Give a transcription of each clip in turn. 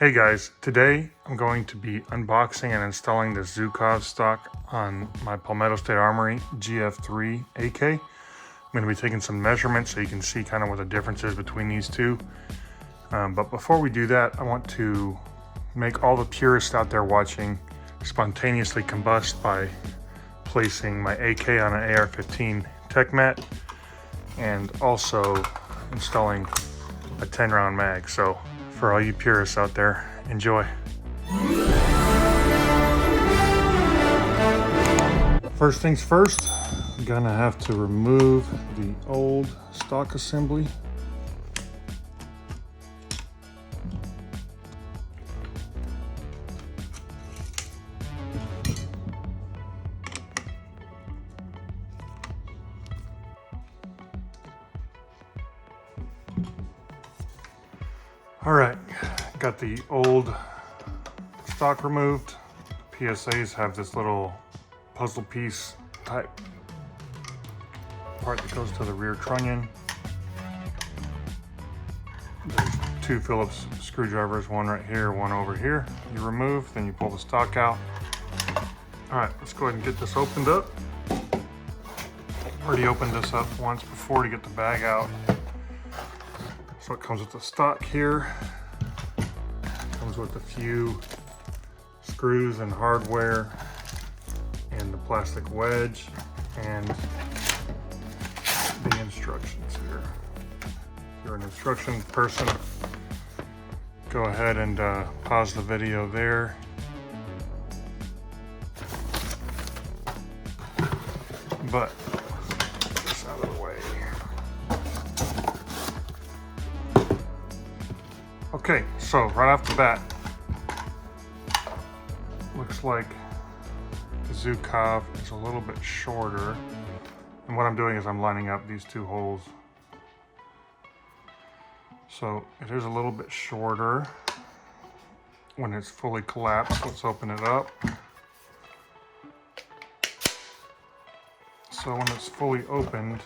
Hey guys, today I'm going to be unboxing and installing the Zhukov stock on my Palmetto State Armory GF3 AK. I'm going to be taking some measurements so you can see kind of what the difference is between these two. But before we do that, I want to make all the purists out there watching spontaneously combust by placing my AK on an AR-15 tech mat and also installing a 10-round mag. So for all you purists out there, enjoy. First things first, I'm gonna have to remove the old stock assembly. All right, got the old stock removed. PSAs have this little puzzle piece type part that goes to the rear trunnion. There's two Phillips screwdrivers, one right here, one over here. You remove, then you pull the stock out. All right, let's go ahead and get this opened up. Already opened this up once before to get the bag out. So it comes with the stock here. Comes with a few screws and hardware and the plastic wedge and the instructions here. If you're an instruction person, go ahead and pause the video there. But get this out of the way. Okay, so right off the bat, looks like the Zhukov is a little bit shorter. And what I'm doing is I'm lining up these two holes. So it is a little bit shorter when it's fully collapsed. Let's open it up. So when it's fully opened,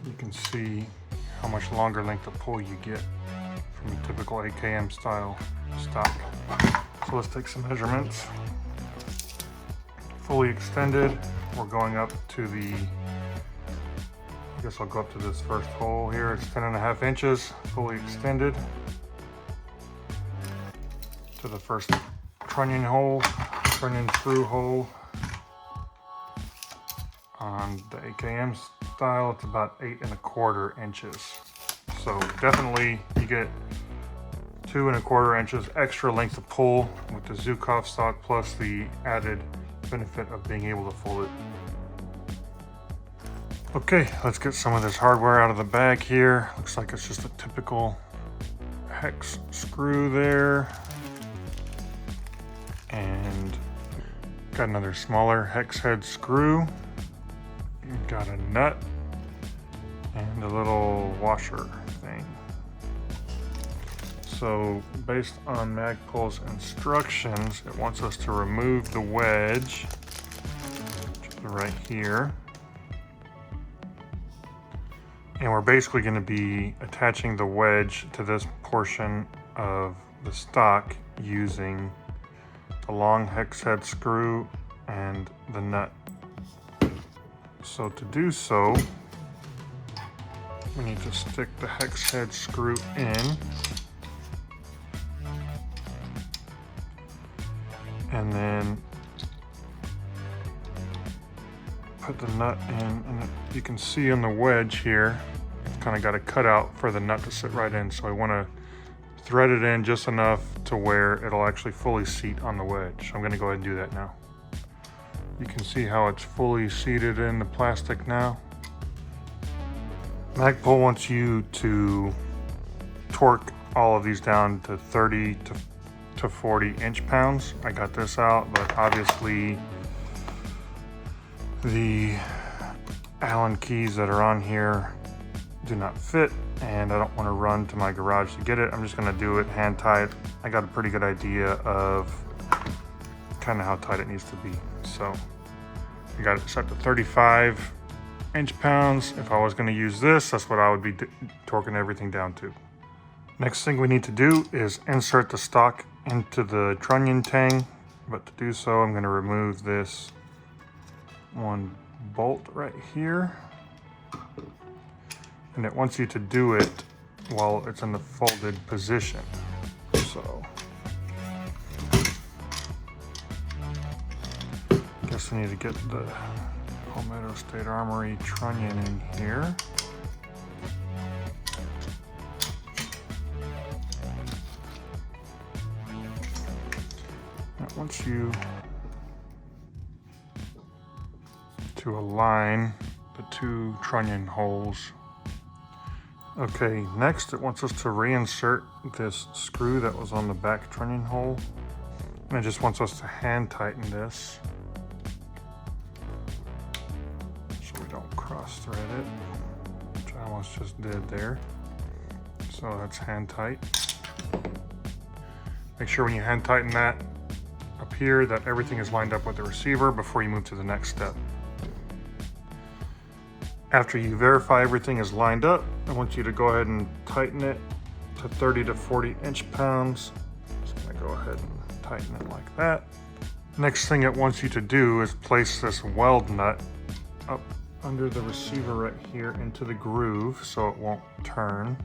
you can see how much longer length of pull you get from a typical AKM style stock. So let's take some measurements. Fully extended, we're going up to the, I guess I'll go up to this first hole here. It's 10.5 inches, fully extended. To the first trunnion hole, trunnion through hole. On the AKM style, it's about 8.25 inches. So definitely you get 2.25 inches extra length of pull with the Zhukov stock, plus the added benefit of being able to fold it. Okay, let's get some of this hardware out of the bag here. Looks like it's just a typical hex screw there. And got another smaller hex head screw. You've got a nut and a little washer thing. So based on Magpul's instructions, it wants us to remove the wedge right here. And we're basically going to be attaching the wedge to this portion of the stock using the long hex head screw and the nut. So to do so, we need to stick the hex head screw in. And then put the nut in, and you can see on the wedge here, it's kind of got a cutout for the nut to sit right in. So I want to thread it in just enough to where it'll actually fully seat on the wedge. So I'm going to go ahead and do that now. You can see how it's fully seated in the plastic now. Magpul wants you to torque all of these down to 30 to 40 inch-pounds. I got this out, but obviously the Allen keys that are on here do not fit, and I don't want to run to my garage to get it. I'm just going to do it hand tight. I got a pretty good idea of kind of how tight it needs to be. So I got it set to 35 inch-pounds. If I was going to use this, that's what I would be torquing everything down to. Next thing we need to do is insert the stock into the trunnion tang, but to do so I'm going to remove this one bolt right here, and it wants you to do it while it's in the folded position. So guess we need to get the Palmetto State Armory trunnion in here. That wants you to align the two trunnion holes. Okay, next it wants us to reinsert this screw that was on the back trunnion hole. And it just wants us to hand tighten this so we don't cross thread it, which I almost just did there. So that's hand tight. Make sure when you hand tighten that up here that everything is lined up with the receiver before you move to the next step. After you verify everything is lined up, I want you to go ahead and tighten it to 30 to 40 inch-pounds. Just gonna go ahead and tighten it like that. Next thing it wants you to do is place this weld nut up under the receiver right here into the groove so it won't turn.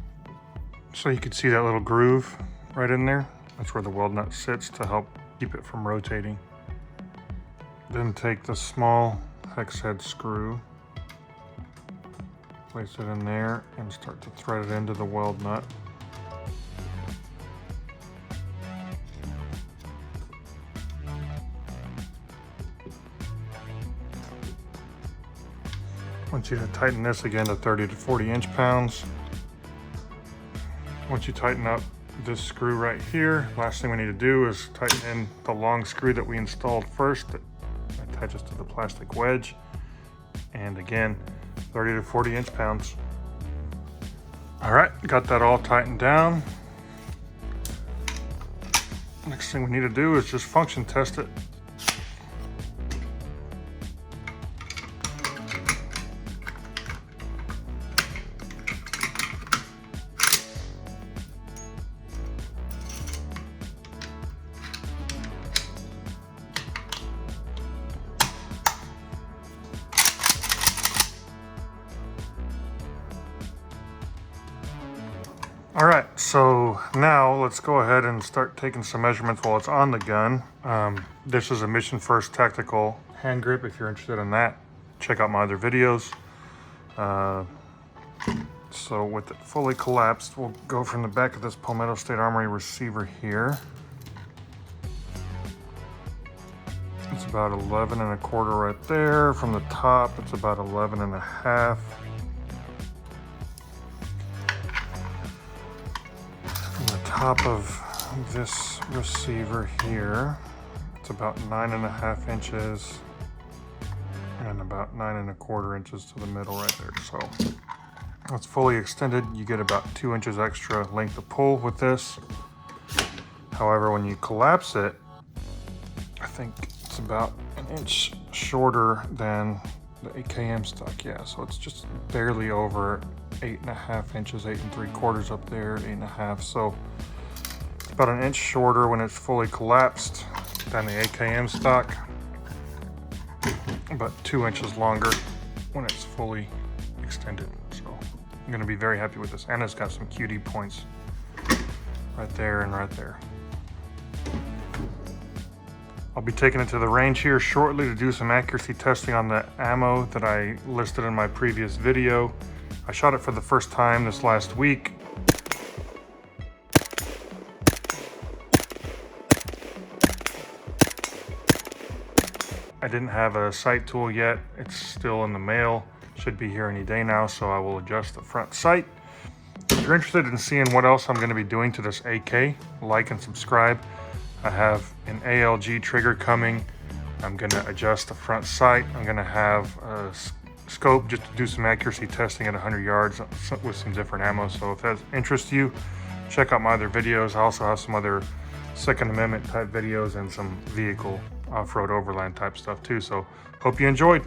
So you can see that little groove right in there. That's where the weld nut sits to help keep it from rotating. Then take the small hex head screw, place it in there and start to thread it into the weld nut. Want you to tighten this again to 30 to 40 inch-pounds. Once you tighten up this screw right here, last thing we need to do is tighten in the long screw that we installed first that attaches to the plastic wedge. And again, 30 to 40 inch-pounds. All right, got that all tightened down. Next thing we need to do is just function test it. All right, so now let's go ahead and start taking some measurements while it's on the gun. This is a Mission First Tactical hand grip. If you're interested in that, check out my other videos. So with it fully collapsed, we'll go from the back of this Palmetto State Armory receiver here. It's about 11 1/4 right there. From the top, it's about 11 1/2. Top of this receiver here, it's about 9 1/2 inches and about 9 1/4 inches to the middle right there. So it's fully extended. You get about 2 inches extra length of pull with this. However, when you collapse it, I think it's about 1 inch shorter than the AKM stock. Yeah, so it's just barely over 8 1/2 inches, 8 3/4 up there, 8 1/2. So it's about 1 inch shorter when it's fully collapsed than the AKM stock. About 2 inches longer when it's fully extended. So I'm gonna be very happy with this. And it's got some QD points right there and right there. I'll be taking it to the range here shortly to do some accuracy testing on the ammo that I listed in my previous video. I shot it for the first time this last week. I didn't have a sight tool yet. It's still in the mail. Should be here any day now, so I will adjust the front sight. If you're interested in seeing what else I'm going to be doing to this AK, like and subscribe. I have an ALG trigger coming. I'm going to adjust the front sight. I'm going to have a scope just to do some accuracy testing at 100 yards with some different ammo. So if that interests you, check out my other videos. I also have some other Second Amendment type videos and some vehicle off-road overland type stuff too. So hope you enjoyed.